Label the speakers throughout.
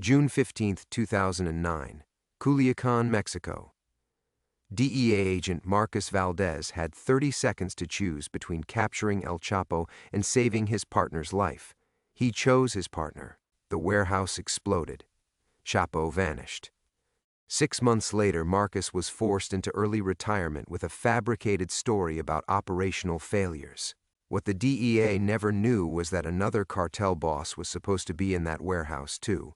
Speaker 1: June 15, 2009, Culiacan, Mexico. DEA agent Marcus Valdez had 30 seconds to choose between capturing El Chapo and saving his partner's life. He chose his partner. The warehouse exploded. Chapo vanished. 6 months later, Marcus was forced into early retirement with a fabricated story about operational failures. What the DEA never knew was that another cartel boss was supposed to be in that warehouse too.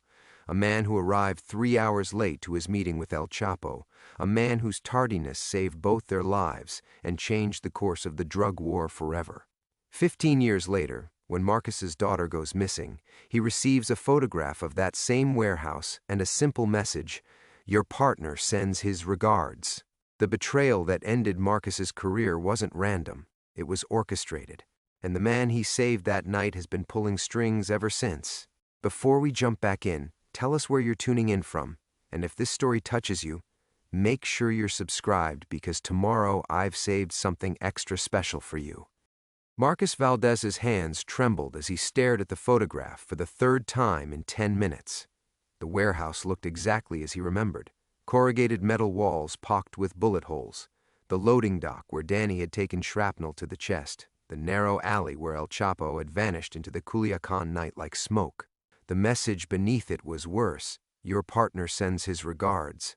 Speaker 1: A man who arrived 3 hours late to his meeting with El Chapo, a man whose tardiness saved both their lives and changed the course of the drug war forever. 15 years later, when Marcus's daughter goes missing, he receives a photograph of that same warehouse and a simple message: "Your partner sends his regards." The betrayal that ended Marcus's career wasn't random, it was orchestrated, and the man he saved that night has been pulling strings ever since. Before we jump back in, tell us where you're tuning in from, and if this story touches you, make sure you're subscribed because tomorrow I've saved something extra special for you. Marcus Valdez's hands trembled as he stared at the photograph for the third time in 10 minutes. The warehouse looked exactly as he remembered. Corrugated metal walls pocked with bullet holes, the loading dock where Danny had taken shrapnel to the chest, the narrow alley where El Chapo had vanished into the Culiacan night like smoke. The message beneath it was worse: "Your partner sends his regards."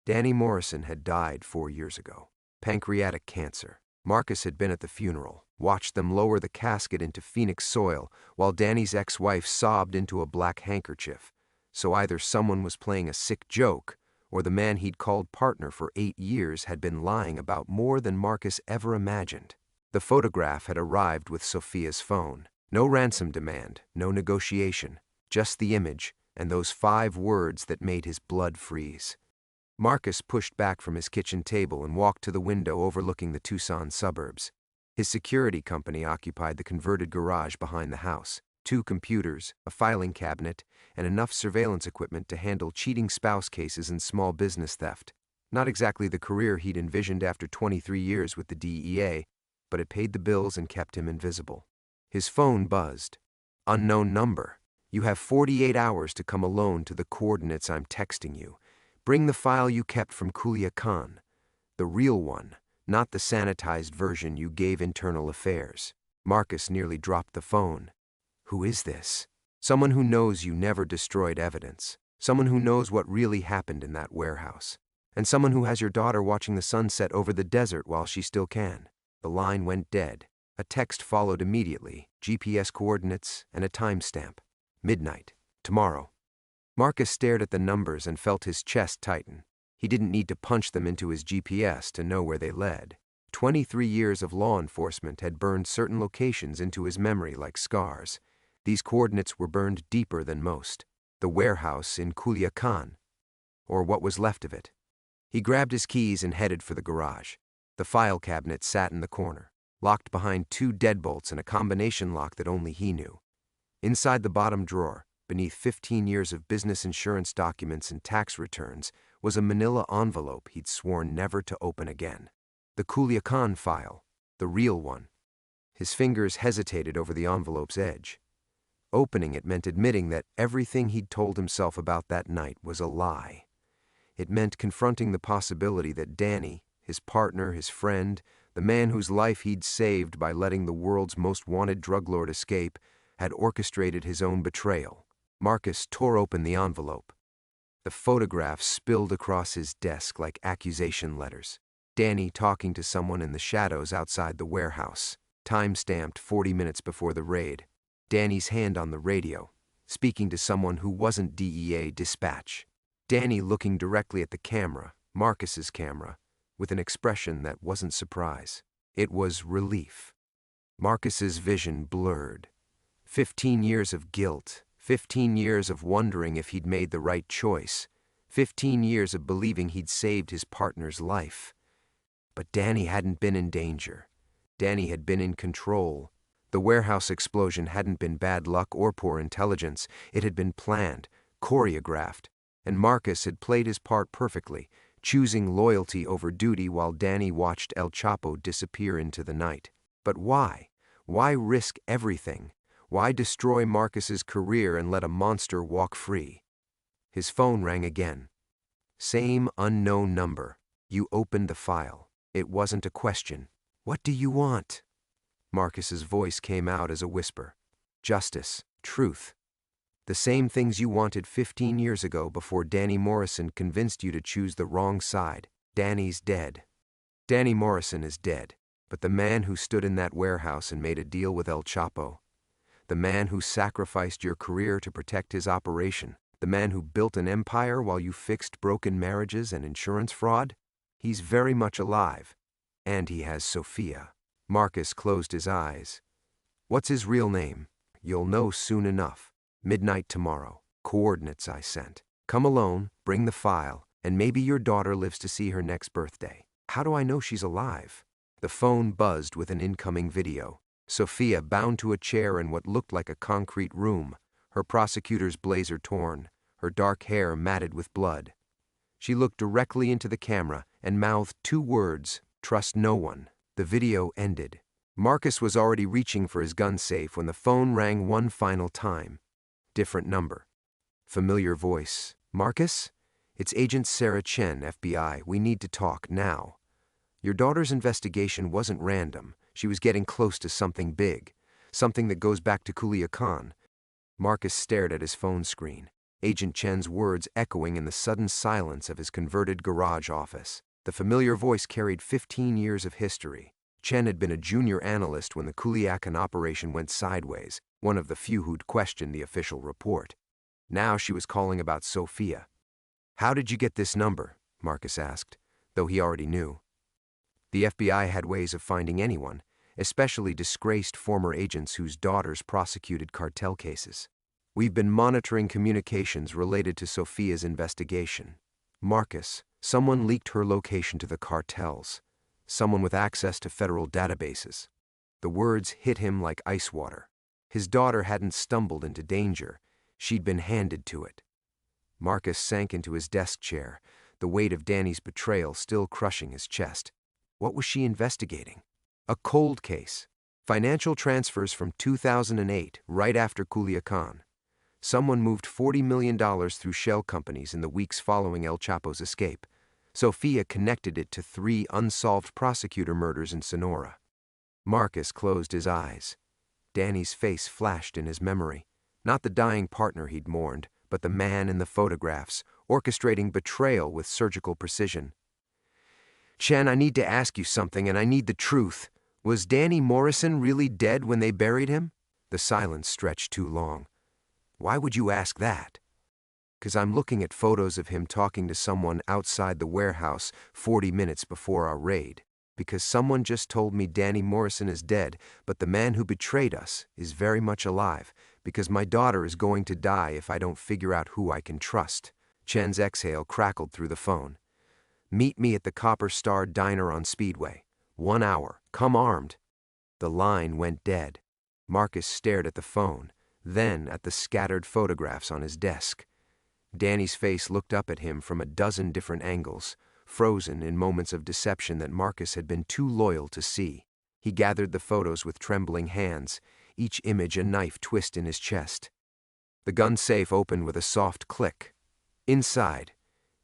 Speaker 1: Danny Morrison had died 4 years ago. Pancreatic cancer. Marcus had been at the funeral, watched them lower the casket into Phoenix soil while Danny's ex-wife sobbed into a black handkerchief. So either someone was playing a sick joke, or the man he'd called partner for 8 years had been lying about more than Marcus ever imagined. The photograph had arrived with Sophia's phone. No ransom demand, no negotiation, just the image and those 5 words that made his blood freeze. Marcus pushed back from his kitchen table and walked to the window overlooking the Tucson suburbs. His security company occupied the converted garage behind the house. 2 computers, a filing cabinet, and enough surveillance equipment to handle cheating spouse cases and small business theft. Not exactly the career he'd envisioned after 23 years with the DEA, but it paid the bills and kept him invisible. His phone buzzed. "Unknown number. You have 48 hours to come alone to the coordinates I'm texting you. Bring the file you kept from Culiacan. The real one, not the sanitized version you gave Internal Affairs." Marcus nearly dropped the phone. Who is this? Someone who knows you never destroyed evidence. Someone who knows what really happened in that warehouse. And someone who has your daughter watching the sunset over the desert while she still can. The line went dead. A text followed immediately, GPS coordinates and a timestamp. Midnight. Tomorrow. Marcus stared at the numbers and felt his chest tighten. He didn't need to punch them into his GPS to know where they led. 23 years of law enforcement had burned certain locations into his memory like scars. These coordinates were burned deeper than most. The warehouse in Culiacan, or what was left of it. He grabbed his keys and headed for the garage. The file cabinet sat in the corner, locked behind 2 deadbolts and a combination lock that only he knew. Inside the bottom drawer, beneath 15 years of business insurance documents and tax returns, was a manila envelope he'd sworn never to open again. The Culiacan file, the real one. His fingers hesitated over the envelope's edge. Opening it meant admitting that everything he'd told himself about that night was a lie. It meant confronting the possibility that Danny, his partner, his friend, the man whose life he'd saved by letting the world's most wanted drug lord escape, had orchestrated his own betrayal. Marcus tore open the envelope. The photographs spilled across his desk like accusation letters. Danny talking to someone in the shadows outside the warehouse. Time-stamped 40 minutes before the raid. Danny's hand on the radio, speaking to someone who wasn't DEA dispatch. Danny looking directly at the camera, Marcus's camera, with an expression that wasn't surprise. It was relief. Marcus's vision blurred. 15 years of guilt, 15 years of wondering if he'd made the right choice, 15 years of believing he'd saved his partner's life. But Danny hadn't been in danger. Danny had been in control. The warehouse explosion hadn't been bad luck or poor intelligence. It had been planned, choreographed, and Marcus had played his part perfectly, choosing loyalty over duty while Danny watched El Chapo disappear into the night. But why? Why risk everything? Why destroy Marcus's career and let a monster walk free? His phone rang again. Same unknown number. You opened the file. It wasn't a question. What do you want? Marcus's voice came out as a whisper. Justice, truth. The same things you wanted 15 years ago before Danny Morrison convinced you to choose the wrong side. Danny's dead. Danny Morrison is dead, but the man who stood in that warehouse and made a deal with El Chapo, the man who sacrificed your career to protect his operation, the man who built an empire while you fixed broken marriages and insurance fraud, he's very much alive. And he has Sophia. Marcus closed his eyes. What's his real name? You'll know soon enough. Midnight tomorrow. Coordinates I sent. Come alone, bring the file, and maybe your daughter lives to see her next birthday. How do I know she's alive? The phone buzzed with an incoming video. Sophia bound to a chair in what looked like a concrete room, her prosecutor's blazer torn, her dark hair matted with blood. She looked directly into the camera and mouthed 2 words, "Trust no one." The video ended. Marcus was already reaching for his gun safe when the phone rang one final time. Different number. Familiar voice. Marcus? It's Agent Sarah Chen, FBI. We need to talk now. Your daughter's investigation wasn't random. She was getting close to something big. Something that goes back to Culiacan. Marcus stared at his phone screen. Agent Chen's words echoing in the sudden silence of his converted garage office. The familiar voice carried 15 years of history. Chen had been a junior analyst when the Culiacan operation went sideways, one of the few who'd questioned the official report. Now she was calling about Sophia. How did you get this number? Marcus asked, though he already knew. The FBI had ways of finding anyone, especially disgraced former agents whose daughters prosecuted cartel cases. We've been monitoring communications related to Sophia's investigation. Marcus, someone leaked her location to the cartels. Someone with access to federal databases. The words hit him like ice water. His daughter hadn't stumbled into danger. She'd been handed to it. Marcus sank into his desk chair, the weight of Danny's betrayal still crushing his chest. What was she investigating? A cold case. Financial transfers from 2008, right after Culiacan. Someone moved $40 million through shell companies in the weeks following El Chapo's escape. Sophia connected it to 3 unsolved prosecutor murders in Sonora. Marcus closed his eyes. Danny's face flashed in his memory. Not the dying partner he'd mourned, but the man in the photographs, orchestrating betrayal with surgical precision. Chen, I need to ask you something, and I need the truth. Was Danny Morrison really dead when they buried him? The silence stretched too long. Why would you ask that? 'Cause I'm looking at photos of him talking to someone outside the warehouse 40 minutes before our raid. Because someone just told me Danny Morrison is dead, but the man who betrayed us is very much alive. Because my daughter is going to die if I don't figure out who I can trust. Chen's exhale crackled through the phone. Meet me at the Copper Star Diner on Speedway. 1 hour. Come armed. The line went dead. Marcus stared at the phone, then at the scattered photographs on his desk. Danny's face looked up at him from a dozen different angles, frozen in moments of deception that Marcus had been too loyal to see. He gathered the photos with trembling hands, each image a knife twist in his chest. The gun safe opened with a soft click. Inside,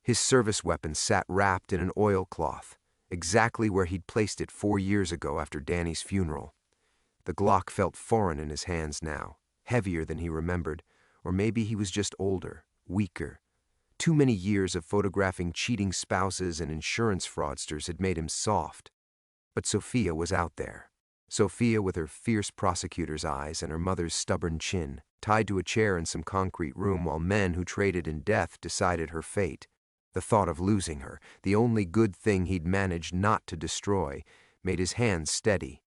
Speaker 1: his service weapon sat wrapped in an oilcloth, exactly where he'd placed it 4 years ago after Danny's funeral. The Glock felt foreign in his hands now, heavier than he remembered, or maybe he was just older, weaker. Too many years of photographing cheating spouses and insurance fraudsters had made him soft. But Sophia was out there. Sophia with her fierce prosecutor's eyes and her mother's stubborn chin, tied to a chair in some concrete room while men who traded in death decided her fate. The thought of losing her, the only good thing he'd managed not to destroy, made his hands steady.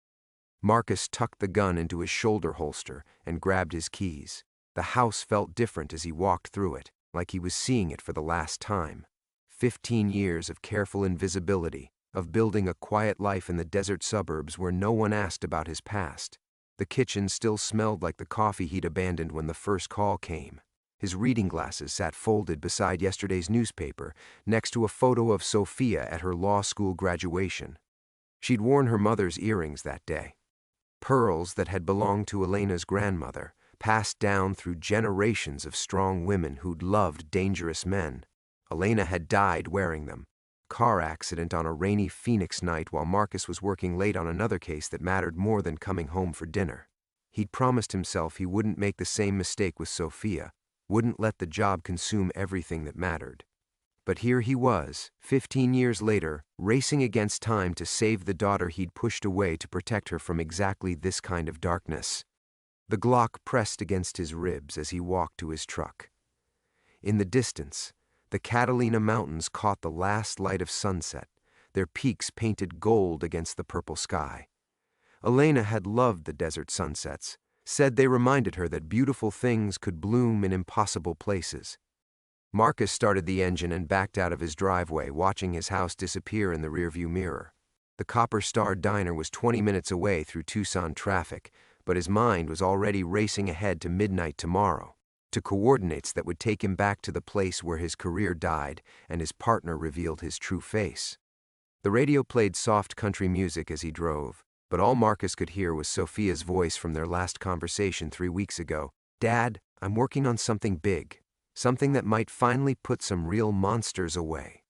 Speaker 1: Marcus tucked the gun into his shoulder holster and grabbed his keys. The house felt different as he walked through it, like he was seeing it for the last time. 15 years of careful invisibility, of building a quiet life in the desert suburbs where no one asked about his past. The kitchen still smelled like the coffee he'd abandoned when the first call came. His reading glasses sat folded beside yesterday's newspaper, next to a photo of Sophia at her law school graduation. She'd worn her mother's earrings that day. Pearls that had belonged to Elena's grandmother, passed down through generations of strong women who'd loved dangerous men. Elena had died wearing them. Car accident on a rainy Phoenix night while Marcus was working late on another case that mattered more than coming home for dinner. He'd promised himself he wouldn't make the same mistake with Sophia, wouldn't let the job consume everything that mattered. But here he was, 15 years later, racing against time to save the daughter he'd pushed away to protect her from exactly this kind of darkness. The Glock pressed against his ribs as he walked to his truck. In the distance, the Catalina Mountains caught the last light of sunset, their peaks painted gold against the purple sky. Elena had loved the desert sunsets, said they reminded her that beautiful things could bloom in impossible places. Marcus started the engine and backed out of his driveway, watching his house disappear in the rearview mirror. The Copper Star Diner was 20 minutes away through Tucson traffic, but his mind was already racing ahead to midnight tomorrow, to coordinates that would take him back to the place where his career died and his partner revealed his true face. The radio played soft country music as he drove, but all Marcus could hear was Sophia's voice from their last conversation 3 weeks ago. "Dad, I'm working on something big. Something that might finally put some real monsters away."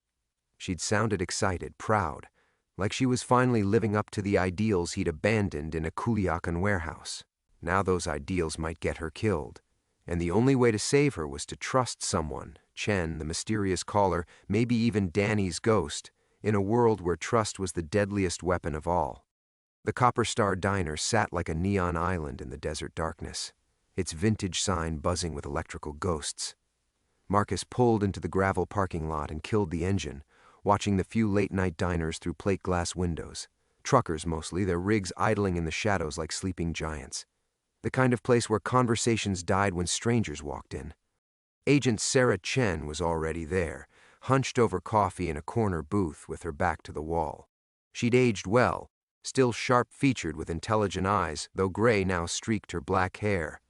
Speaker 1: She'd sounded excited, proud, like she was finally living up to the ideals he'd abandoned in a Culiacan warehouse. Now those ideals might get her killed, and the only way to save her was to trust someone, Chen, the mysterious caller, maybe even Danny's ghost, in a world where trust was the deadliest weapon of all. The Copper Star Diner sat like a neon island in the desert darkness, its vintage sign buzzing with electrical ghosts. Marcus pulled into the gravel parking lot and killed the engine, watching the few late-night diners through plate glass windows. Truckers mostly, their rigs idling in the shadows like sleeping giants. The kind of place where conversations died when strangers walked in. Agent Sarah Chen was already there, hunched over coffee in a corner booth with her back to the wall. She'd aged well, still sharp-featured with intelligent eyes, though gray now streaked her black hair.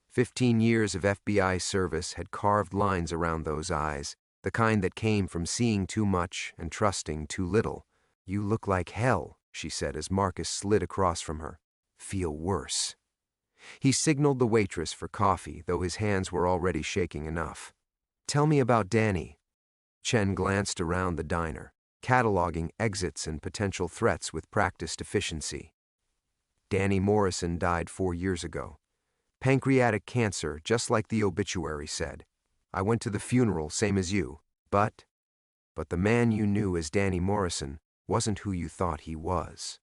Speaker 1: 15 years of FBI service had carved lines around those eyes, the kind that came from seeing too much and trusting too little. "You look like hell," she said as Marcus slid across from her. "Feel worse." He signaled the waitress for coffee, though his hands were already shaking enough. "Tell me about Danny." Chen glanced around the diner, cataloging exits and potential threats with practiced efficiency. "Danny Morrison died 4 years ago. Pancreatic cancer, just like the obituary said. I went to the funeral, same as you. But the man you knew as Danny Morrison wasn't who you thought he was."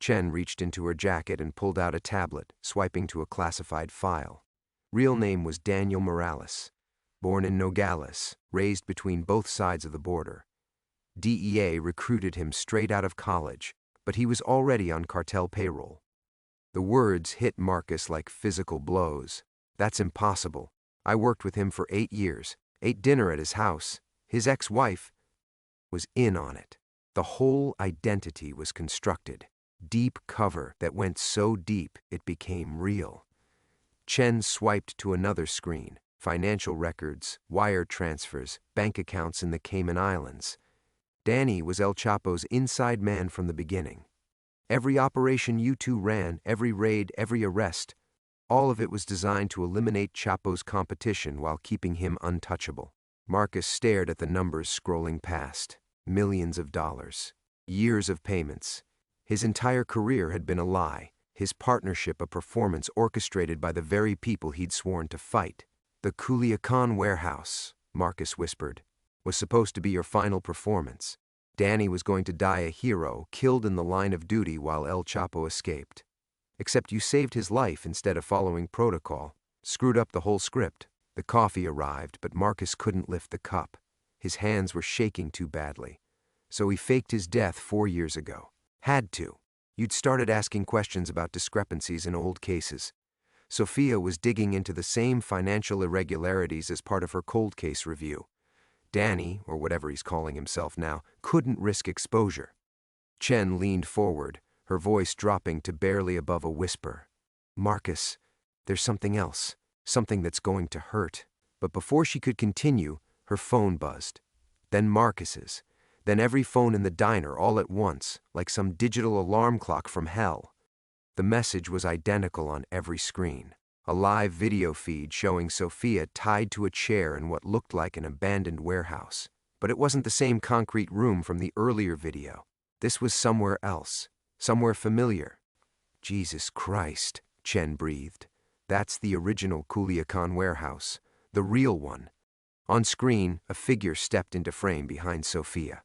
Speaker 1: Chen reached into her jacket and pulled out a tablet, swiping to a classified file. Real name was Daniel Morales. Born in Nogales, raised between both sides of the border. DEA recruited him straight out of college, but he was already on cartel payroll. The words hit Marcus like physical blows. "That's impossible. I worked with him for 8 years, ate dinner at his house. His ex-wife was in on it. The whole identity was constructed. Deep cover that went so deep it became real." Chen swiped to another screen. Financial records, wire transfers, bank accounts in the Cayman Islands. Danny was El Chapo's inside man from the beginning. Every operation you two ran, every raid, every arrest, all of it was designed to eliminate Chapo's competition while keeping him untouchable. Marcus stared at the numbers scrolling past. Millions of dollars. Years of payments. His entire career had been a lie, his partnership a performance orchestrated by the very people he'd sworn to fight. "The Culiacan warehouse," Marcus whispered, "was supposed to be your final performance. Danny was going to die a hero, killed in the line of duty while El Chapo escaped. Except you saved his life instead of following protocol. Screwed up the whole script." The coffee arrived, but Marcus couldn't lift the cup. His hands were shaking too badly. "So he faked his death 4 years ago. Had to. You'd started asking questions about discrepancies in old cases. Sophia was digging into the same financial irregularities as part of her cold case review. Danny, or whatever he's calling himself now, couldn't risk exposure." Chen leaned forward, her voice dropping to barely above a whisper. "Marcus, there's something else, something that's going to hurt." But before she could continue, her phone buzzed. Then Marcus's. Then every phone in the diner all at once, like some digital alarm clock from hell. The message was identical on every screen. A live video feed showing Sophia tied to a chair in what looked like an abandoned warehouse. But it wasn't the same concrete room from the earlier video. This was somewhere else, somewhere familiar. Jesus Christ, Chen breathed. That's the original Culiacan warehouse, the real one. On screen, a figure stepped into frame behind Sophia.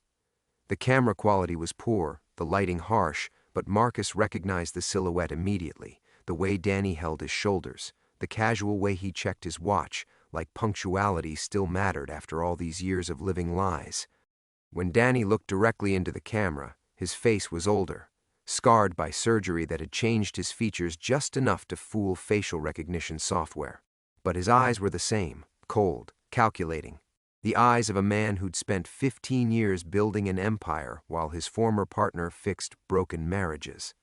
Speaker 1: The camera quality was poor, the lighting harsh, but Marcus recognized the silhouette immediately, the way Danny held his shoulders, the casual way he checked his watch, like punctuality still mattered after all these years of living lies. When Danny looked directly into the camera, his face was older, scarred by surgery that had changed his features just enough to fool facial recognition software. But his eyes were the same, cold, calculating. The eyes of a man who'd spent 15 years building an empire while his former partner fixed broken marriages.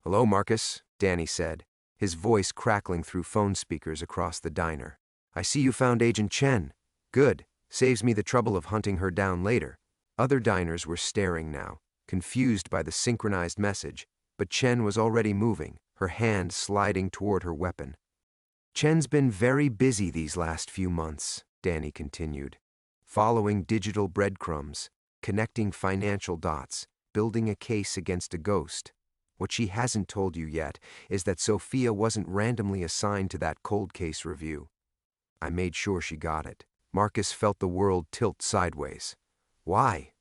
Speaker 1: "Hello, Marcus," Danny said, his voice crackling through phone speakers across the diner. "I see you found Agent Chen. Good. Saves me the trouble of hunting her down later." Other diners were staring now, confused by the synchronized message, but Chen was already moving, her hand sliding toward her weapon. "Chen's been very busy these last few months," Danny continued. "Following digital breadcrumbs, connecting financial dots, building a case against a ghost. What she hasn't told you yet is that Sophia wasn't randomly assigned to that cold case review. I made sure she got it." Marcus felt the world tilt sideways. "Why?"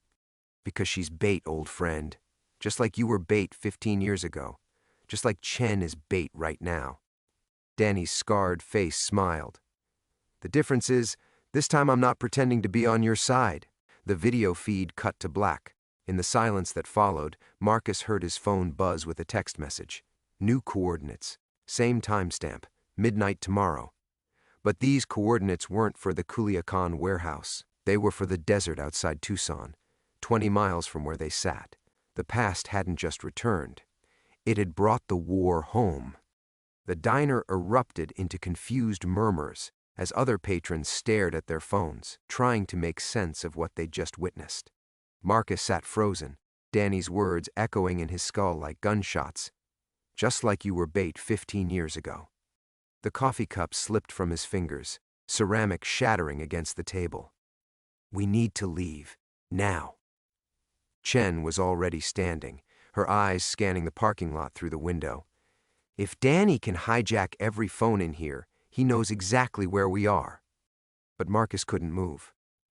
Speaker 1: "Because she's bait, old friend. Just like you were bait 15 years ago. Just like Chen is bait right now." Danny's scarred face smiled. "The difference is, this time I'm not pretending to be on your side." The video feed cut to black. In the silence that followed, Marcus heard his phone buzz with a text message. New coordinates. Same timestamp. Midnight tomorrow. But these coordinates weren't for the Culiacan warehouse. They were for the desert outside Tucson, 20 miles from where they sat. The past hadn't just returned. It had brought the war home. The diner erupted into confused murmurs as other patrons stared at their phones, trying to make sense of what they'd just witnessed. Marcus sat frozen, Danny's words echoing in his skull like gunshots. "Just like you were bait 15 years ago." The coffee cup slipped from his fingers, ceramic shattering against the table. "We need to leave. Now." Chen was already standing, her eyes scanning the parking lot through the window. "If Danny can hijack every phone in here, he knows exactly where we are." But Marcus couldn't move.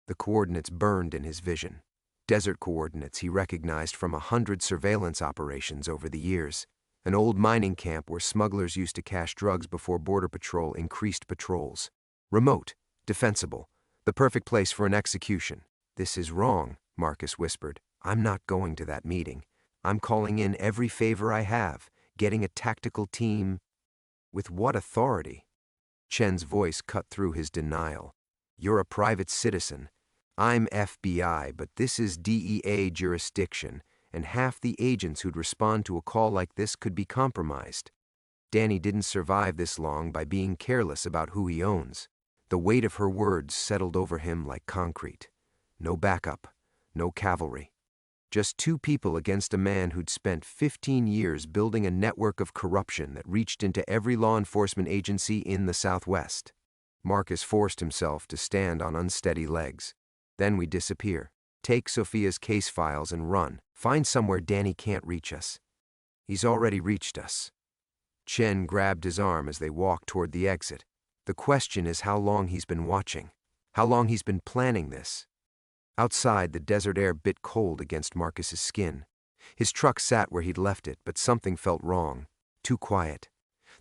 Speaker 1: The coordinates burned in his vision. Desert coordinates he recognized from 100 surveillance operations over the years. An old mining camp where smugglers used to cache drugs before Border Patrol increased patrols. Remote, defensible, the perfect place for an execution. "This is wrong," Marcus whispered. "I'm not going to that meeting. I'm calling in every favor I have, getting a tactical team." "With what authority?" Chen's voice cut through his denial. "You're a private citizen. I'm FBI, but this is DEA jurisdiction, and half the agents who'd respond to a call like this could be compromised." Danny didn't survive this long by being careless about who he owns. The weight of her words settled over him like concrete. No backup, no cavalry. Just two people against a man who'd spent 15 years building a network of corruption that reached into every law enforcement agency in the Southwest. Marcus forced himself to stand on unsteady legs. "Then we disappear. Take Sophia's case files and run. Find somewhere Danny can't reach us." "He's already reached us." Chen grabbed his arm as they walked toward the exit. "The question is how long he's been watching. How long he's been planning this." Outside, the desert air bit cold against Marcus's skin. His truck sat where he'd left it, but something felt wrong. Too quiet.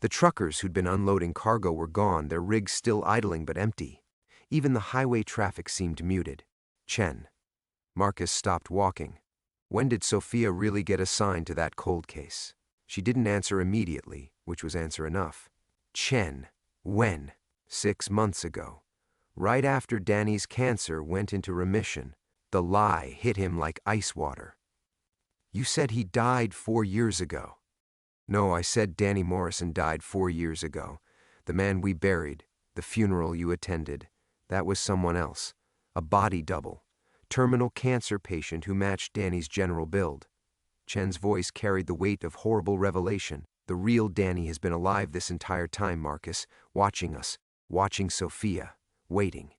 Speaker 1: The truckers who'd been unloading cargo were gone, their rigs still idling but empty. Even the highway traffic seemed muted. Chen. Marcus stopped walking. When did Sophia really get assigned to that cold case? She didn't answer immediately, which was answer enough. Chen. When? 6 months ago. Right after Danny's cancer went into remission. The lie hit him like ice water. "You said he died 4 years ago." "No, I said Danny Morrison died 4 years ago. The man we buried, the funeral you attended, that was someone else. A body double. Terminal cancer patient who matched Danny's general build." Chen's voice carried the weight of horrible revelation. The real Danny has been alive this entire time, Marcus, watching us, watching Sophia, waiting.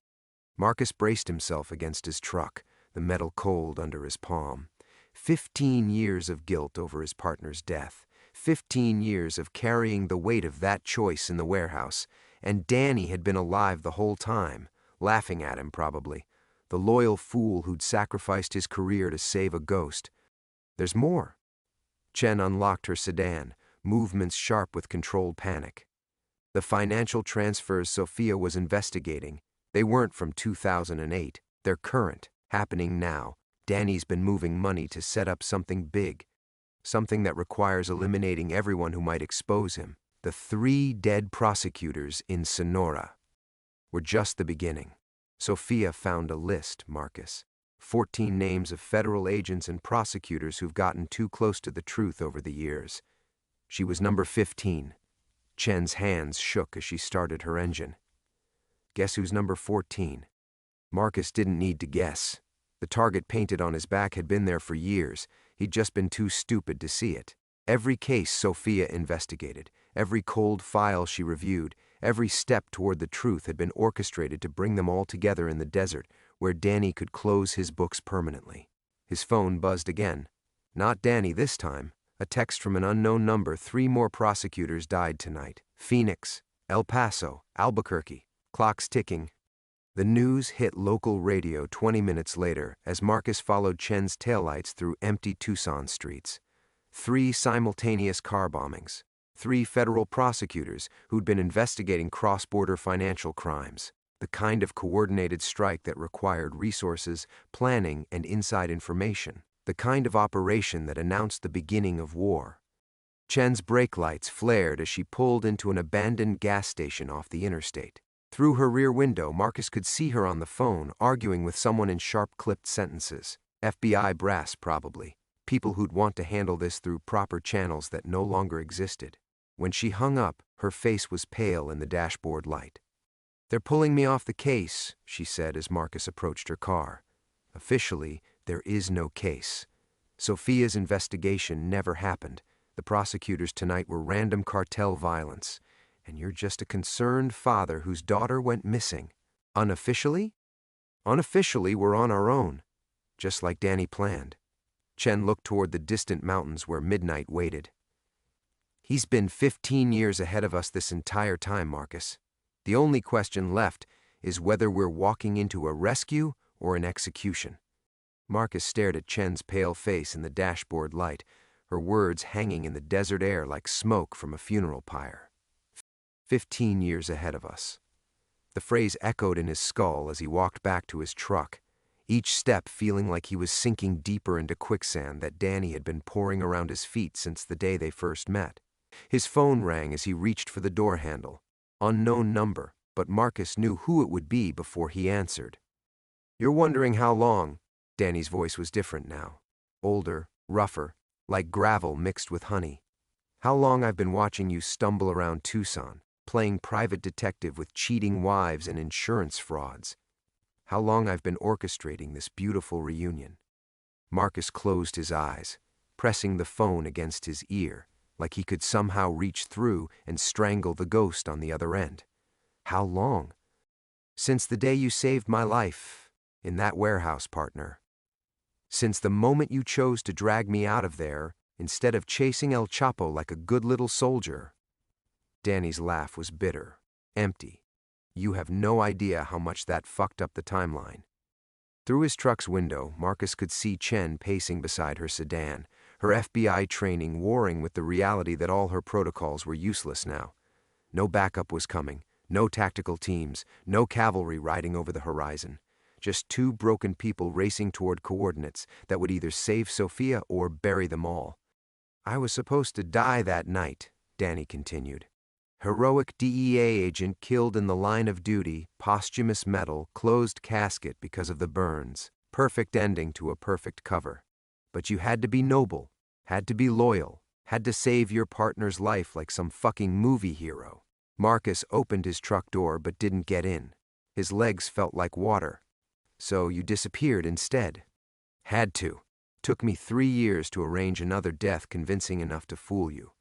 Speaker 1: Marcus braced himself against his truck, the metal cold under his palm. 15 years of guilt over his partner's death. 15 years of carrying the weight of that choice in the warehouse. And Danny had been alive the whole time, laughing at him probably. The loyal fool who'd sacrificed his career to save a ghost. There's more. Chen unlocked her sedan, movements sharp with controlled panic. The financial transfers Sophia was investigating, they weren't from 2008. They're current, happening now. Danny's been moving money to set up something big. Something that requires eliminating everyone who might expose him. The 3 dead prosecutors in Sonora were just the beginning. Sophia found a list, Marcus. 14 names of federal agents and prosecutors who've gotten too close to the truth over the years. She was number 15. Chen's hands shook as she started her engine. Guess who's number 14? Marcus didn't need to guess. The target painted on his back had been there for years. He'd just been too stupid to see it. Every case Sophia investigated, every cold file she reviewed, every step toward the truth had been orchestrated to bring them all together in the desert, where Danny could close his books permanently. His phone buzzed again. Not Danny this time. A text from an unknown number. 3 more prosecutors died tonight. Phoenix, El Paso, Albuquerque. Clock's ticking. The news hit local radio 20 minutes later as Marcus followed Chen's taillights through empty Tucson streets. 3 simultaneous car bombings. 3 federal prosecutors who'd been investigating cross-border financial crimes. The kind of coordinated strike that required resources, planning, and inside information. The kind of operation that announced the beginning of war. Chen's brake lights flared as she pulled into an abandoned gas station off the interstate. Through her rear window, Marcus could see her on the phone, arguing with someone in sharp-clipped sentences. FBI brass, probably. People who'd want to handle this through proper channels that no longer existed. When she hung up, her face was pale in the dashboard light. "They're pulling me off the case," she said as Marcus approached her car. Officially, there is no case. Sophia's investigation never happened. The prosecutors tonight were random cartel violence. And you're just a concerned father whose daughter went missing. Unofficially? Unofficially, we're on our own. Just like Danny planned. Chen looked toward the distant mountains where midnight waited. He's been 15 years ahead of us this entire time, Marcus. The only question left is whether we're walking into a rescue or an execution. Marcus stared at Chen's pale face in the dashboard light, her words hanging in the desert air like smoke from a funeral pyre. 15 years ahead of us. The phrase echoed in his skull as he walked back to his truck, each step feeling like he was sinking deeper into quicksand that Danny had been pouring around his feet since the day they first met. His phone rang as he reached for the door handle. Unknown number, but Marcus knew who it would be before he answered. "You're wondering how long?" Danny's voice was different now. Older, rougher, like gravel mixed with honey. "How long I've been watching you stumble around Tucson, playing private detective with cheating wives and insurance frauds. How long I've been orchestrating this beautiful reunion." Marcus closed his eyes, pressing the phone against his ear, like he could somehow reach through and strangle the ghost on the other end. "How long?" "Since the day you saved my life, in that warehouse, partner. Since the moment you chose to drag me out of there, instead of chasing El Chapo like a good little soldier." Danny's laugh was bitter, empty. "You have no idea how much that fucked up the timeline." Through his truck's window, Marcus could see Chen pacing beside her sedan, her FBI training warring with the reality that all her protocols were useless now. No backup was coming, no tactical teams, no cavalry riding over the horizon. Just 2 broken people racing toward coordinates that would either save Sophia or bury them all. "I was supposed to die that night," Danny continued. "Heroic DEA agent killed in the line of duty, posthumous medal, closed casket because of the burns. Perfect ending to a perfect cover. But you had to be noble, had to be loyal, had to save your partner's life like some fucking movie hero." Marcus opened his truck door but didn't get in. His legs felt like water. "So you disappeared instead." "Had to. Took me 3 years to arrange another death convincing enough to fool you."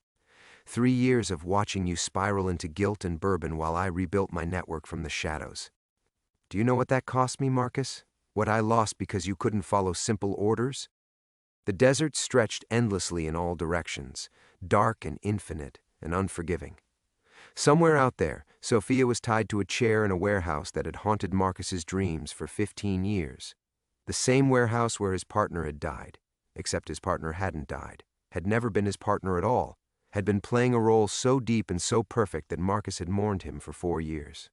Speaker 1: 3 years of watching you spiral into guilt and bourbon while I rebuilt my network from the shadows. Do you know what that cost me, Marcus? What I lost because you couldn't follow simple orders? The desert stretched endlessly in all directions, dark and infinite and unforgiving. Somewhere out there, Sophia was tied to a chair in a warehouse that had haunted Marcus's dreams for 15 years. The same warehouse where his partner had died, except his partner hadn't died, had never been his partner at all, had been playing a role so deep and so perfect that Marcus had mourned him for 4 years.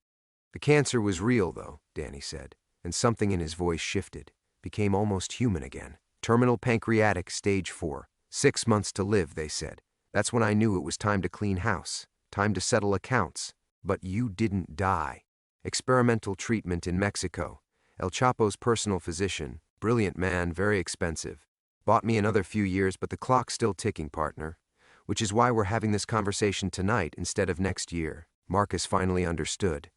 Speaker 1: The cancer was real, though, Danny said, and something in his voice shifted, became almost human again. Terminal pancreatic, stage 4. 6 months to live, they said. That's when I knew it was time to clean house, time to settle accounts. But you didn't die. Experimental treatment in Mexico. El Chapo's personal physician, brilliant man, very expensive. Bought me another few years, but the clock's still ticking, partner. Which is why we're having this conversation tonight instead of next year. Marcus finally understood.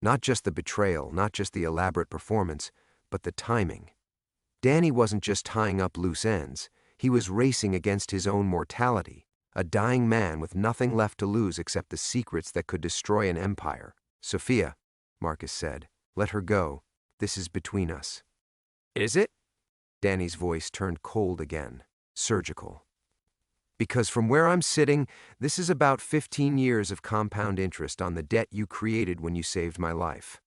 Speaker 1: Not just the betrayal, not just the elaborate performance, but the timing. Danny wasn't just tying up loose ends. He was racing against his own mortality. A dying man with nothing left to lose except the secrets that could destroy an empire. Sophia, Marcus said, let her go. This is between us. Is it? Danny's voice turned cold again, surgical. Because from where I'm sitting, this is about 15 years of compound interest on the debt you created when you saved my life.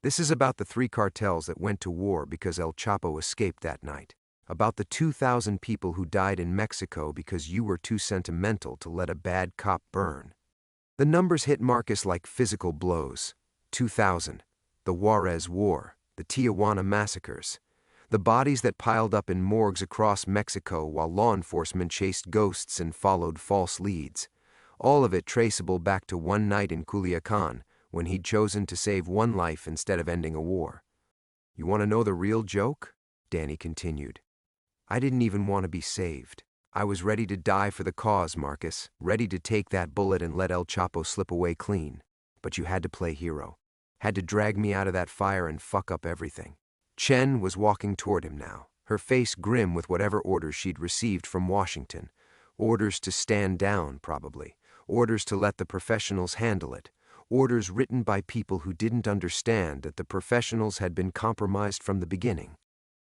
Speaker 1: This is about the 3 cartels that went to war because El Chapo escaped that night. About the 2,000 people who died in Mexico because you were too sentimental to let a bad cop burn. The numbers hit Marcus like physical blows. 2,000. The Juarez War. The Tijuana massacres. The bodies that piled up in morgues across Mexico while law enforcement chased ghosts and followed false leads. All of it traceable back to one night in Culiacan, when he'd chosen to save one life instead of ending a war. You want to know the real joke? Danny continued. I didn't even want to be saved. I was ready to die for the cause, Marcus, ready to take that bullet and let El Chapo slip away clean. But you had to play hero. Had to drag me out of that fire and fuck up everything. Chen was walking toward him now, her face grim with whatever orders she'd received from Washington. Orders to stand down, probably. Orders to let the professionals handle it. Orders written by people who didn't understand that the professionals had been compromised from the beginning.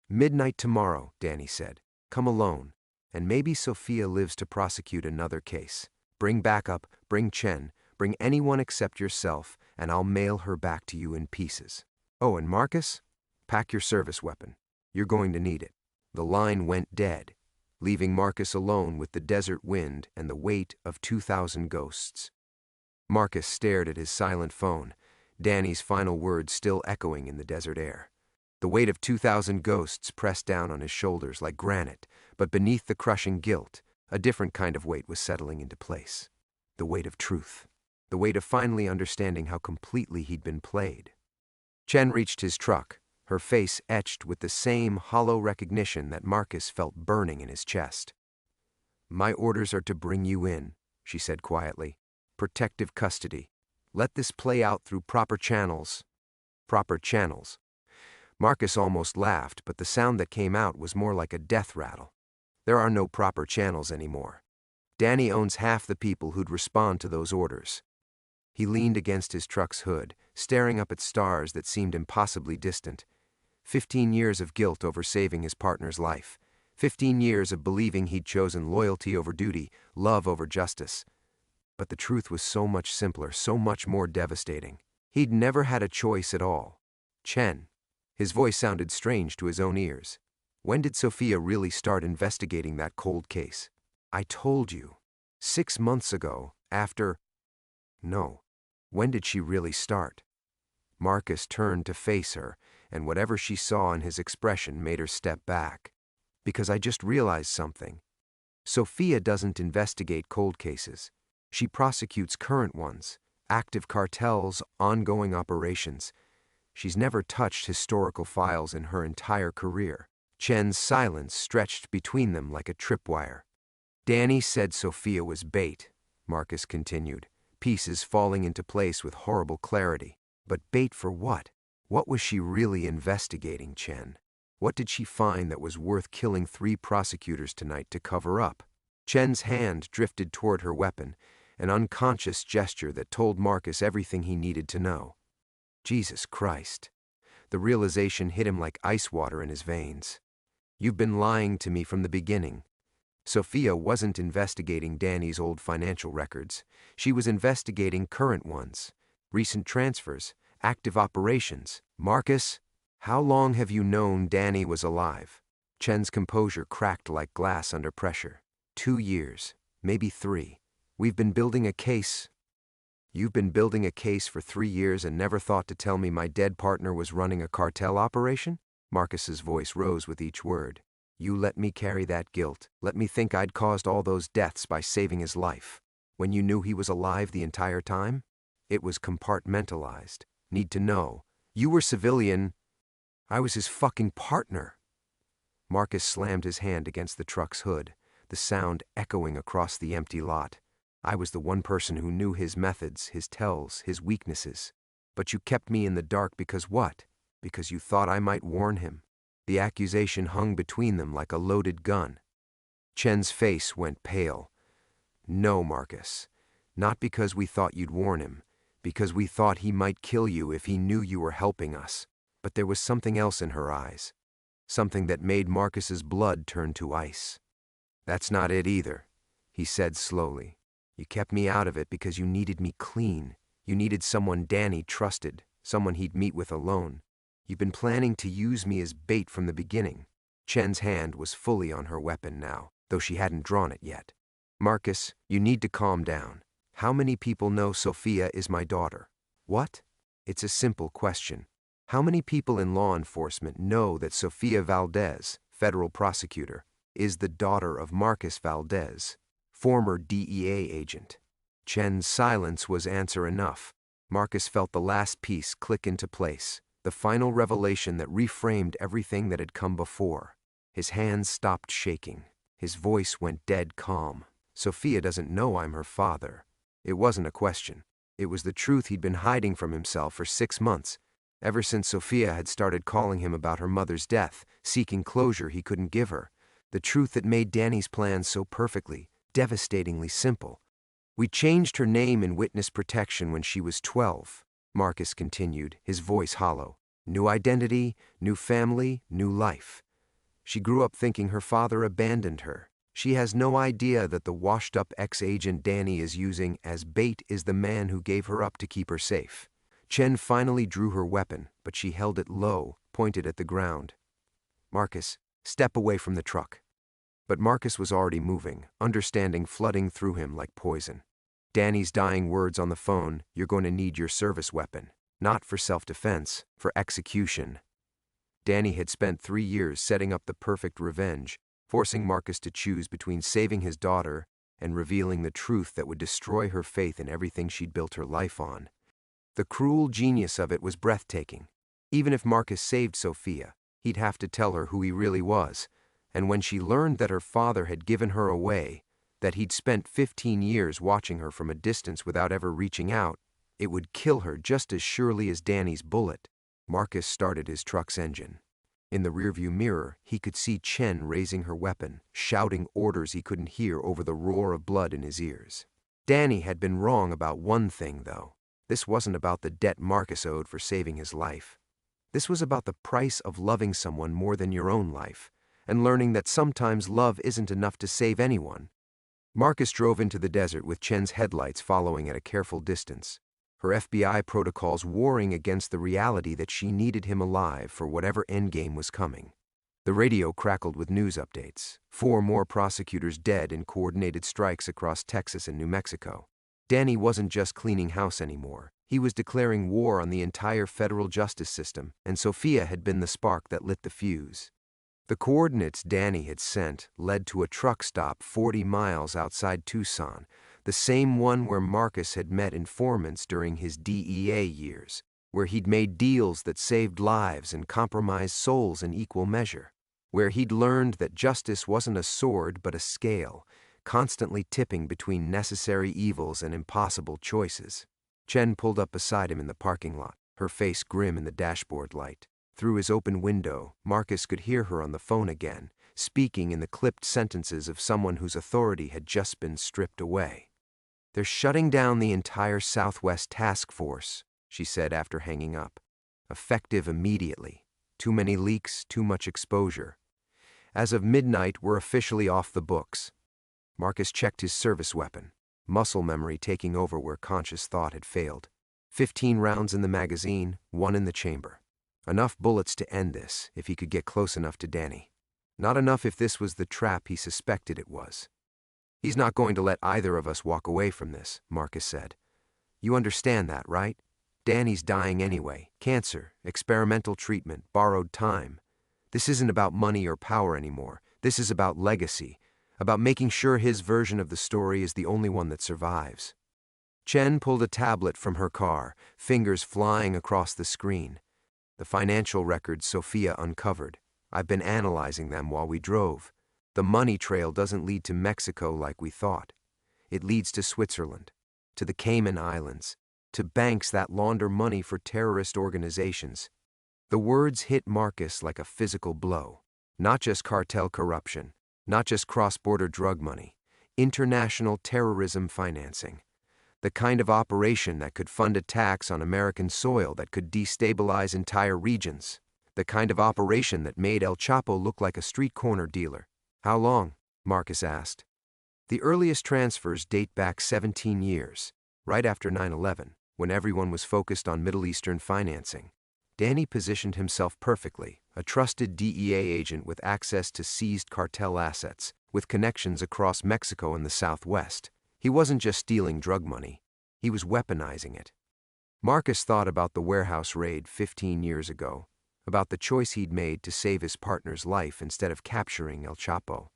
Speaker 1: Midnight tomorrow, Danny said. Come alone. And maybe Sophia lives to prosecute another case. Bring backup, bring Chen, bring anyone except yourself, and I'll mail her back to you in pieces. Oh, and Marcus? Pack your service weapon. You're going to need it. The line went dead, leaving Marcus alone with the desert wind and the weight of 2,000 ghosts. Marcus stared at his silent phone, Danny's final words still echoing in the desert air. The weight of 2,000 ghosts pressed down on his shoulders like granite, but beneath the crushing guilt, a different kind of weight was settling into place. The weight of truth. The weight of finally understanding how completely he'd been played. Chen reached his truck, her face etched with the same hollow recognition that Marcus felt burning in his chest. My orders are to bring you in, she said quietly. Protective custody. Let this play out through proper channels. Proper channels. Marcus almost laughed, but the sound that came out was more like a death rattle. There are no proper channels anymore. Danny owns half the people who'd respond to those orders. He leaned against his truck's hood, staring up at stars that seemed impossibly distant. 15 years of guilt over saving his partner's life. 15 years of believing he'd chosen loyalty over duty, love over justice. But the truth was so much simpler, so much more devastating. He'd never had a choice at all. Chen. His voice sounded strange to his own ears. When did Sophia really start investigating that cold case? I told you. 6 months ago, after... No. When did she really start? Marcus turned to face her, and whatever she saw in his expression made her step back. Because I just realized something. Sophia doesn't investigate cold cases. She prosecutes current ones, active cartels, ongoing operations. She's never touched historical files in her entire career. Chen's silence stretched between them like a tripwire. Danny said Sophia was bait, Marcus continued, pieces falling into place with horrible clarity. But bait for what? What was she really investigating, Chen? What did she find that was worth killing 3 prosecutors tonight to cover up? Chen's hand drifted toward her weapon, an unconscious gesture that told Marcus everything he needed to know. Jesus Christ. The realization hit him like ice water in his veins. You've been lying to me from the beginning. Sophia wasn't investigating Danny's old financial records. She was investigating current ones. Recent transfers, active operations. Marcus, how long have you known Danny was alive? Chen's composure cracked like glass under pressure. 2 years, maybe 3. We've been building a case. You've been building a case for 3 years and never thought to tell me my dead partner was running a cartel operation? Marcus's voice rose with each word. You let me carry that guilt, let me think I'd caused all those deaths by saving his life. When you knew he was alive the entire time? It was compartmentalized. Need to know. You were civilian. I was his fucking partner. Marcus slammed his hand against the truck's hood, the sound echoing across the empty lot. I was the one person who knew his methods, his tells, his weaknesses. But you kept me in the dark because what? Because you thought I might warn him. The accusation hung between them like a loaded gun. Chen's face went pale. No, Marcus. Not because we thought you'd warn him. Because we thought he might kill you if he knew you were helping us. But there was something else in her eyes. Something that made Marcus's blood turn to ice. That's not it either, he said slowly. You kept me out of it because you needed me clean. You needed someone Danny trusted, someone he'd meet with alone. You've been planning to use me as bait from the beginning. Chen's hand was fully on her weapon now, though she hadn't drawn it yet. Marcus, you need to calm down. How many people know Sophia is my daughter? What? It's a simple question. How many people in law enforcement know that Sophia Valdez, federal prosecutor, is the daughter of Marcus Valdez, former DEA agent? Chen's silence was answer enough. Marcus felt the last piece click into place, the final revelation that reframed everything that had come before. His hands stopped shaking. His voice went dead calm. Sophia doesn't know I'm her father. It wasn't a question. It was the truth he'd been hiding from himself for 6 months, ever since Sophia had started calling him about her mother's death, seeking closure he couldn't give her. The truth that made Danny's plan so perfectly, devastatingly simple. We changed her name in witness protection when she was 12, Marcus continued, his voice hollow. New identity, new family, new life. She grew up thinking her father abandoned her. She has no idea that the washed-up ex-agent Danny is using as bait is the man who gave her up to keep her safe. Chen finally drew her weapon, but she held it low, pointed at the ground. Marcus, step away from the truck. But Marcus was already moving, understanding flooding through him like poison. Danny's dying words on the phone, you're going to need your service weapon. Not for self-defense, for execution. Danny had spent 3 years setting up the perfect revenge, forcing Marcus to choose between saving his daughter and revealing the truth that would destroy her faith in everything she'd built her life on. The cruel genius of it was breathtaking. Even if Marcus saved Sophia, he'd have to tell her who he really was, and when she learned that her father had given her away, that he'd spent 15 years watching her from a distance without ever reaching out, it would kill her just as surely as Danny's bullet. Marcus started his truck's engine. In the rearview mirror, he could see Chen raising her weapon, shouting orders he couldn't hear over the roar of blood in his ears. Danny had been wrong about one thing, though. This wasn't about the debt Marcus owed for saving his life. This was about the price of loving someone more than your own life, and learning that sometimes love isn't enough to save anyone. Marcus drove into the desert with Chen's headlights following at a careful distance, her FBI protocols warring against the reality that she needed him alive for whatever endgame was coming. The radio crackled with news updates. 4 more prosecutors dead in coordinated strikes across Texas and New Mexico. Danny wasn't just cleaning house anymore. He was declaring war on the entire federal justice system, and Sophia had been the spark that lit the fuse. The coordinates Danny had sent led to a truck stop 40 miles outside Tucson, the same one where Marcus had met informants during his DEA years, where he'd made deals that saved lives and compromised souls in equal measure, where he'd learned that justice wasn't a sword but a scale, constantly tipping between necessary evils and impossible choices. Chen pulled up beside him in the parking lot, her face grim in the dashboard light. Through his open window, Marcus could hear her on the phone again, speaking in the clipped sentences of someone whose authority had just been stripped away. "They're shutting down the entire Southwest Task Force," she said after hanging up. "Effective immediately. Too many leaks, too much exposure. As of midnight, we're officially off the books." Marcus checked his service weapon, muscle memory taking over where conscious thought had failed. 15 rounds in the magazine, 1 in the chamber. Enough bullets to end this, if he could get close enough to Danny. Not enough if this was the trap he suspected it was. "He's not going to let either of us walk away from this," Marcus said. "You understand that, right? Danny's dying anyway. Cancer, experimental treatment, borrowed time. This isn't about money or power anymore. This is about legacy, about making sure his version of the story is the only one that survives." Chen pulled a tablet from her car, fingers flying across the screen. "The financial records Sophia uncovered. I've been analyzing them while we drove. The money trail doesn't lead to Mexico like we thought. It leads to Switzerland, to the Cayman Islands, to banks that launder money for terrorist organizations." The words hit Marcus like a physical blow. Not just cartel corruption, not just cross-border drug money, international terrorism financing. The kind of operation that could fund attacks on American soil that could destabilize entire regions. The kind of operation that made El Chapo look like a street corner dealer. "How long?" Marcus asked. The earliest transfers date back 17 years, right after 9/11, when everyone was focused on Middle Eastern financing. Danny positioned himself perfectly, a trusted DEA agent with access to seized cartel assets, with connections across Mexico and the Southwest. He wasn't just stealing drug money, he was weaponizing it. Marcus thought about the warehouse raid 15 years ago, about the choice he'd made to save his partner's life instead of capturing El Chapo.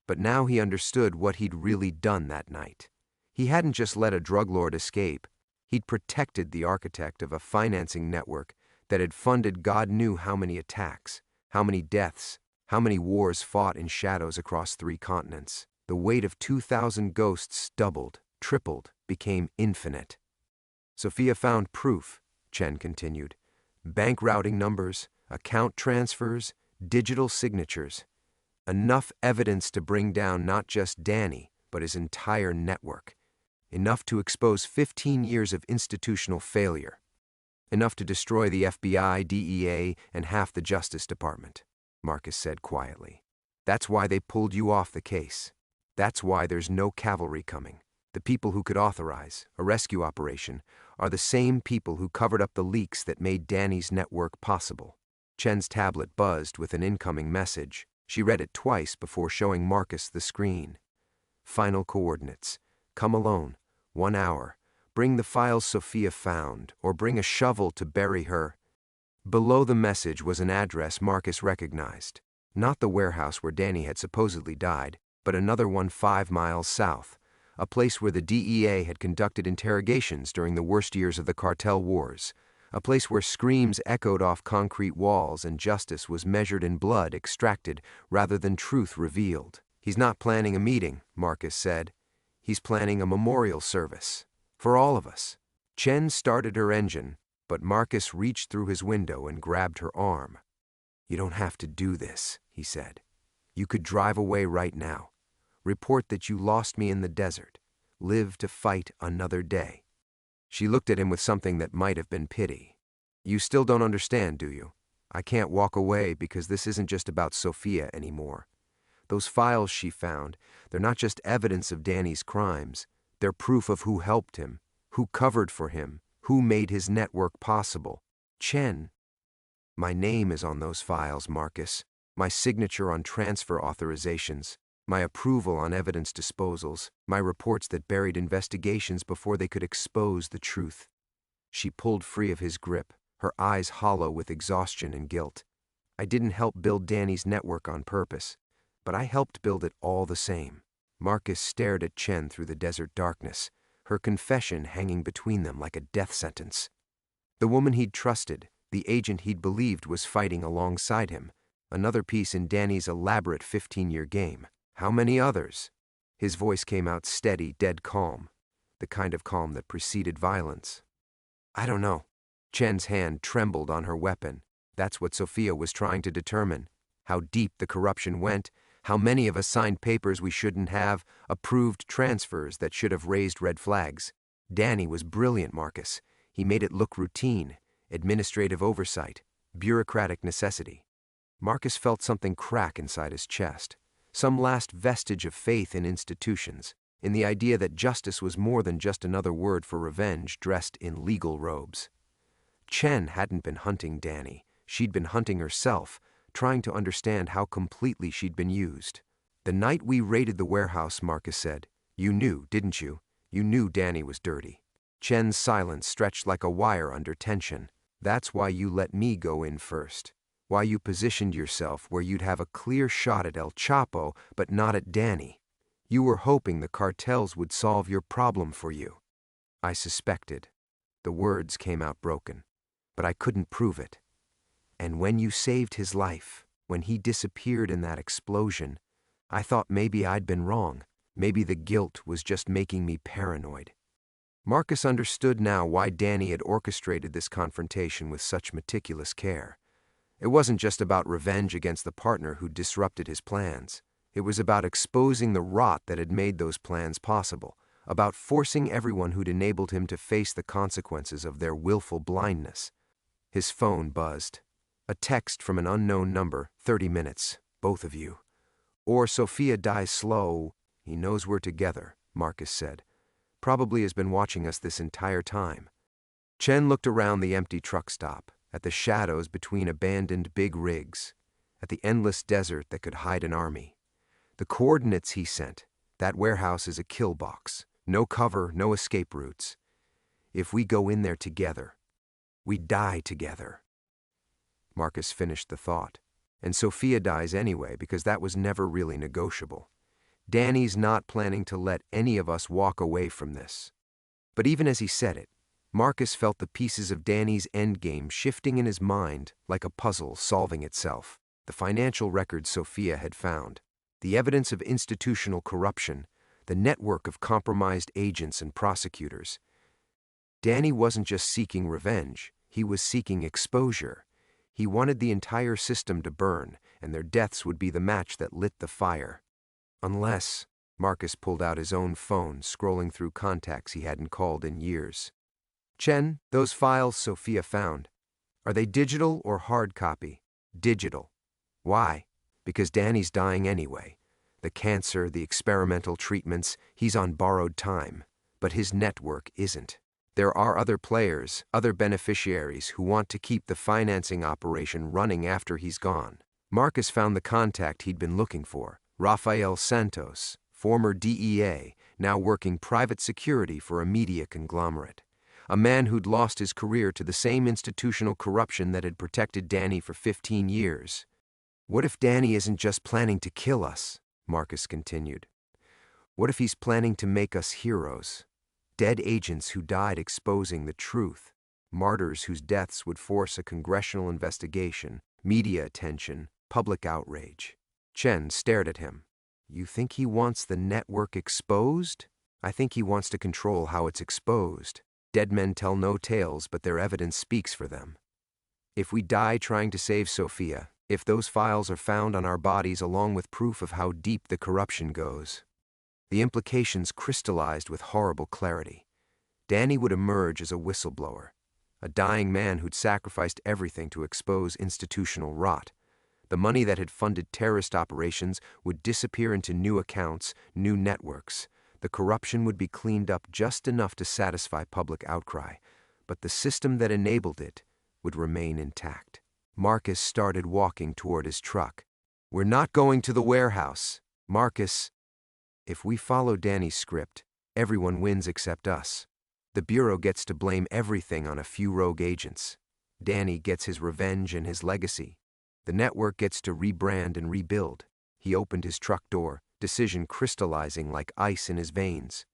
Speaker 1: But now he understood what he'd really done that night. He hadn't just let a drug lord escape, he'd protected the architect of a financing network that had funded God knew how many attacks, how many deaths, how many wars fought in shadows across 3 continents. The weight of 2,000 ghosts doubled, tripled, became infinite. "Sophia found proof," Chen continued. "Bank routing numbers, account transfers, digital signatures. Enough evidence to bring down not just Danny, but his entire network. Enough to expose 15 years of institutional failure. Enough to destroy the FBI, DEA, and half the Justice Department," Marcus said quietly. "That's why they pulled you off the case. That's why there's no cavalry coming. The people who could authorize a rescue operation are the same people who covered up the leaks that made Danny's network possible." Chen's tablet buzzed with an incoming message. She read it twice before showing Marcus the screen. "Final coordinates. Come alone. 1 hour. Bring the files Sophia found, or bring a shovel to bury her." Below the message was an address Marcus recognized. Not the warehouse where Danny had supposedly died, but another one 5 miles south. A place where the DEA had conducted interrogations during the worst years of the cartel wars. A place where screams echoed off concrete walls and justice was measured in blood extracted rather than truth revealed. "He's not planning a meeting," Marcus said. "He's planning a memorial service. For all of us." Chen started her engine, but Marcus reached through his window and grabbed her arm. "You don't have to do this," he said. "You could drive away right now. Report that you lost me in the desert. Live to fight another day." She looked at him with something that might have been pity. "You still don't understand, do you? I can't walk away because this isn't just about Sophia anymore. Those files she found, they're not just evidence of Danny's crimes. They're proof of who helped him, who covered for him, who made his network possible. Chen." "My name is on those files, Marcus. My signature on transfer authorizations. My approval on evidence disposals. My reports that buried investigations before they could expose the truth." She pulled free of his grip, her eyes hollow with exhaustion and guilt. "I didn't help build Danny's network on purpose, but I helped build it all the same." Marcus stared at Chen through the desert darkness, her confession hanging between them like a death sentence. The woman he'd trusted, the agent he'd believed was fighting alongside him, another piece in Danny's elaborate 15-year game. How many others? His voice came out steady, dead calm, the kind of calm that preceded violence. "I don't know." Chen's hand trembled on her weapon. That's what Sophia was trying to determine. How deep the corruption went, How many of us signed papers we shouldn't have, approved transfers that should have raised red flags? Danny was brilliant, Marcus. He made it look routine, administrative oversight, bureaucratic necessity. Marcus felt something crack inside his chest, some last vestige of faith in institutions, in the idea that justice was more than just another word for revenge dressed in legal robes. Chen hadn't been hunting Danny. She'd been hunting herself, trying to understand how completely she'd been used. The night we raided the warehouse, Marcus said, "You knew, didn't you? You knew Danny was dirty." Chen's silence stretched like a wire under tension. "That's why you let me go in first. Why you positioned yourself where you'd have a clear shot at El Chapo, but not at Danny. You were hoping the cartels would solve your problem for you." I suspected. The words came out broken, but I couldn't prove it. "And when you saved his life, when he disappeared in that explosion, I thought maybe I'd been wrong. Maybe the guilt was just making me paranoid." Marcus understood now why Danny had orchestrated this confrontation with such meticulous care. It wasn't just about revenge against the partner who disrupted his plans. It was about exposing the rot that had made those plans possible, about forcing everyone who'd enabled him to face the consequences of their willful blindness. His phone buzzed. A text from an unknown number, 30 minutes, both of you. "Or Sophia dies slow." "He knows we're together," Marcus said. "Probably has been watching us this entire time." Chen looked around the empty truck stop, at the shadows between abandoned big rigs, at the endless desert that could hide an army. The coordinates he sent, that warehouse is a kill box. No cover, no escape routes. If we go in there together, we die together. Marcus finished the thought. And Sophia dies anyway, because that was never really negotiable. Danny's not planning to let any of us walk away from this. But even as he said it, Marcus felt the pieces of Danny's endgame shifting in his mind like a puzzle solving itself. The financial records Sophia had found, the evidence of institutional corruption, the network of compromised agents and prosecutors. Danny wasn't just seeking revenge, he was seeking exposure. He wanted the entire system to burn, and their deaths would be the match that lit the fire. Unless, Marcus pulled out his own phone, scrolling through contacts he hadn't called in years. "Chen, those files Sophia found, are they digital or hard copy?" "Digital." "Why?" "Because Danny's dying anyway. The cancer, the experimental treatments, he's on borrowed time. But his network isn't. There are other players, other beneficiaries who want to keep the financing operation running after he's gone." Marcus found the contact he'd been looking for, Rafael Santos, former DEA, now working private security for a media conglomerate. A man who'd lost his career to the same institutional corruption that had protected Danny for 15 years. "What if Danny isn't just planning to kill us?" Marcus continued. "What if he's planning to make us heroes? Dead agents who died exposing the truth, martyrs whose deaths would force a congressional investigation, media attention, public outrage." Chen stared at him. "You think he wants the network exposed?" "I think he wants to control how it's exposed. Dead men tell no tales, but their evidence speaks for them. If we die trying to save Sophia, if those files are found on our bodies along with proof of how deep the corruption goes, the implications crystallized with horrible clarity. Danny would emerge as a whistleblower, a dying man who'd sacrificed everything to expose institutional rot. The money that had funded terrorist operations would disappear into new accounts, new networks. The corruption would be cleaned up just enough to satisfy public outcry, but the system that enabled it would remain intact. Marcus started walking toward his truck. "We're not going to the warehouse. Marcus, if we follow Danny's script, everyone wins except us. The Bureau gets to blame everything on a few rogue agents. Danny gets his revenge and his legacy. The network gets to rebrand and rebuild." He opened his truck door, decision crystallizing like ice in his veins.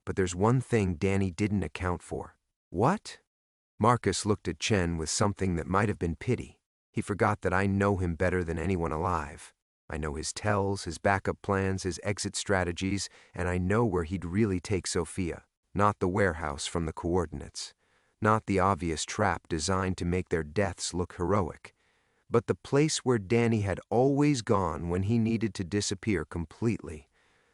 Speaker 1: "But there's one thing Danny didn't account for." "What?" Marcus looked at Chen with something that might have been pity. He forgot that I know him better than anyone alive. I know his tells, his backup plans, his exit strategies, and I know where he'd really take Sophia. Not the warehouse from the coordinates. Not the obvious trap designed to make their deaths look heroic. but the place where Danny had always gone when he needed to disappear completely.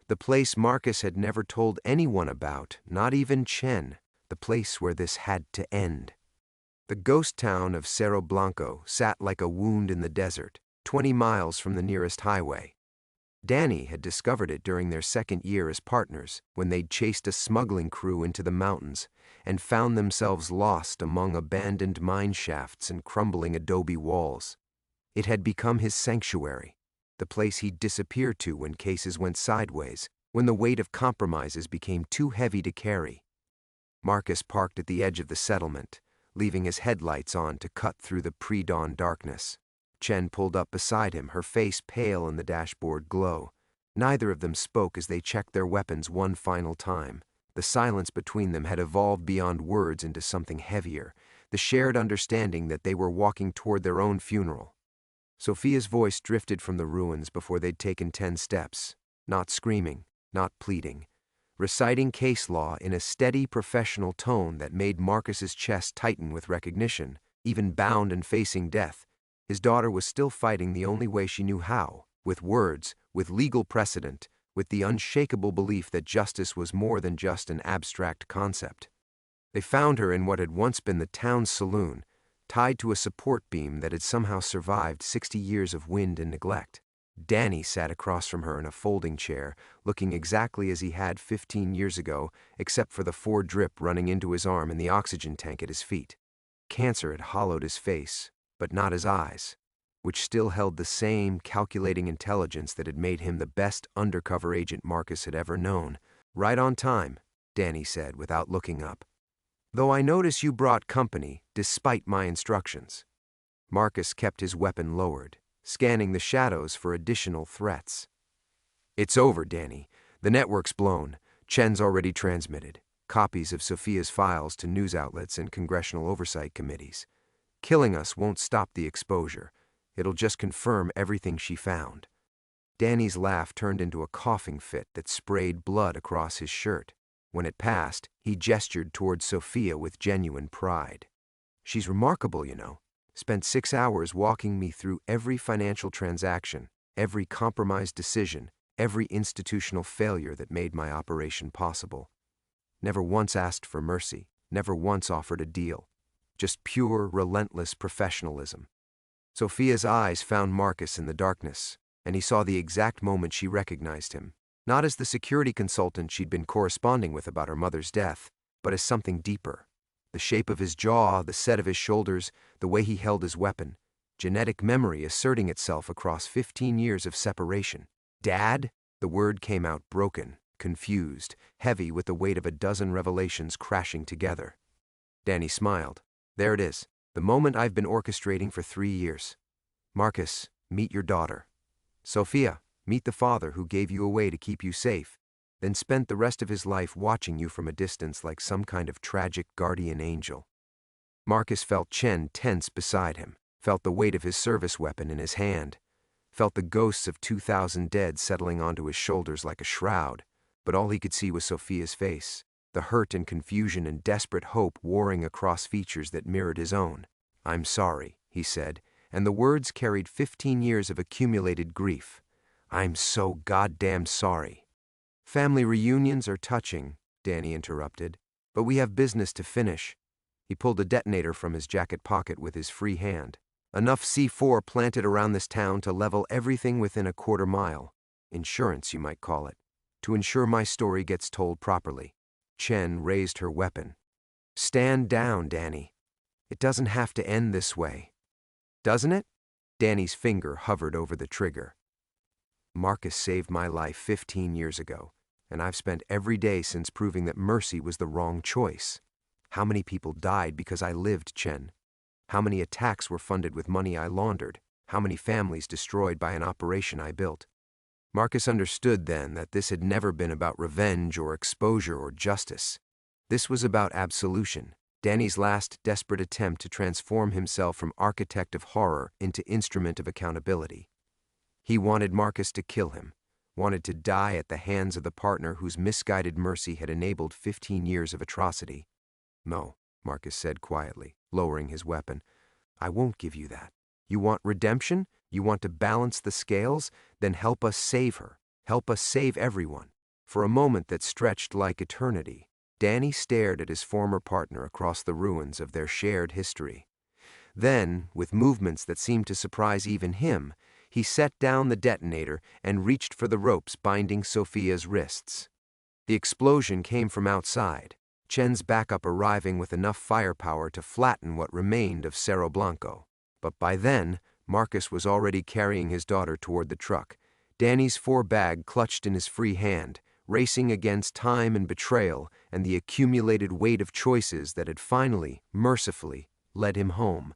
Speaker 1: The place Marcus had never told anyone about, not even Chen. The place where this had to end. The ghost town of Cerro Blanco sat like a wound in the desert, 20 miles from the nearest highway. Danny had discovered it during their second year as partners, when they'd chased a smuggling crew into the mountains and found themselves lost among abandoned mine shafts and crumbling adobe walls. It had become his sanctuary, the place he'd disappear to when cases went sideways, when the weight of compromises became too heavy to carry. Marcus parked at the edge of the settlement, leaving his headlights on to cut through the pre-dawn darkness. Chen pulled up beside him, her face pale in the dashboard glow. Neither of them spoke as they checked their weapons one final time. The silence between them had evolved beyond words into something heavier, the shared understanding that they were walking toward their own funeral. Sophia's voice drifted from the ruins before they'd taken 10 steps, not screaming, not pleading, reciting case law in a steady professional tone that made Marcus's chest tighten with recognition. Even bound and facing death, his daughter was still fighting the only way she knew how, with words, with legal precedent, with the unshakable belief that justice was more than just an abstract concept. They found her in what had once been the town's saloon, tied to a support beam that had somehow survived 60 years of wind and neglect. Danny sat across from her in a folding chair, looking exactly as he had 15 years ago, except for the 4 drip running into his arm and the oxygen tank at his feet. Cancer had hollowed his face, but not his eyes, which still held the same calculating intelligence that had made him the best undercover agent Marcus had ever known. "Right on time," Danny said without looking up. "Though I notice you brought company, despite my instructions." Marcus kept his weapon lowered, scanning the shadows for additional threats. "It's over, Danny. The network's blown. Chen's already transmitted copies of Sophia's files to news outlets and congressional oversight committees. Killing us won't stop the exposure. It'll just confirm everything she found." Danny's laugh turned into a coughing fit that sprayed blood across his shirt. When it passed, he gestured toward Sophia with genuine pride. "She's remarkable, you know. Spent 6 hours walking me through every financial transaction, every compromised decision, every institutional failure that made my operation possible. Never once asked for mercy, never once offered a deal. Just pure, relentless professionalism." Sophia's eyes found Marcus in the darkness, and he saw the exact moment she recognized him, not as the security consultant she'd been corresponding with about her mother's death, but as something deeper. The shape of his jaw, the set of his shoulders, the way he held his weapon. Genetic memory asserting itself across 15 years of separation. "Dad?" The word came out broken, confused, heavy with the weight of a dozen revelations crashing together. Danny smiled. "There it is. The moment I've been orchestrating for 3 years. Marcus, meet your daughter. Sophia, meet the father who gave you away to keep you safe, then spent the rest of his life watching you from a distance like some kind of tragic guardian angel." Marcus felt Chen tense beside him, felt the weight of his service weapon in his hand, felt the ghosts of 2,000 dead settling onto his shoulders like a shroud, but all he could see was Sophia's face, the hurt and confusion and desperate hope warring across features that mirrored his own. "I'm sorry," he said, and the words carried 15 years of accumulated grief. "I'm so goddamn sorry." "Family reunions are touching," Danny interrupted, "but we have business to finish." He pulled a detonator from his jacket pocket with his free hand. "Enough C4 planted around this town to level everything within a quarter mile. Insurance, you might call it. To ensure my story gets told properly." Chen raised her weapon. "Stand down, Danny. It doesn't have to end this way." "Doesn't it?" Danny's finger hovered over the trigger. "Marcus saved my life 15 years ago, and I've spent every day since proving that mercy was the wrong choice. How many people died because I lived, Chen? How many attacks were funded with money I laundered? How many families destroyed by an operation I built?" Marcus understood then that this had never been about revenge or exposure or justice. This was about absolution, Danny's last desperate attempt to transform himself from architect of horror into instrument of accountability. He wanted Marcus to kill him, wanted to die at the hands of the partner whose misguided mercy had enabled 15 years of atrocity. "No," Marcus said quietly, lowering his weapon. "I won't give you that. You want redemption? You want to balance the scales? Then help us save her. Help us save everyone. For a moment that stretched like eternity, Danny stared at his former partner across the ruins of their shared history. Then, with movements that seemed to surprise even him, he set down the detonator and reached for the ropes binding Sophia's wrists. The explosion came from outside, Chen's backup arriving with enough firepower to flatten what remained of Cerro Blanco. But by then, Marcus was already carrying his daughter toward the truck, Danny's bag clutched in his free hand, racing against time and betrayal and the accumulated weight of choices that had finally, mercifully, led him home.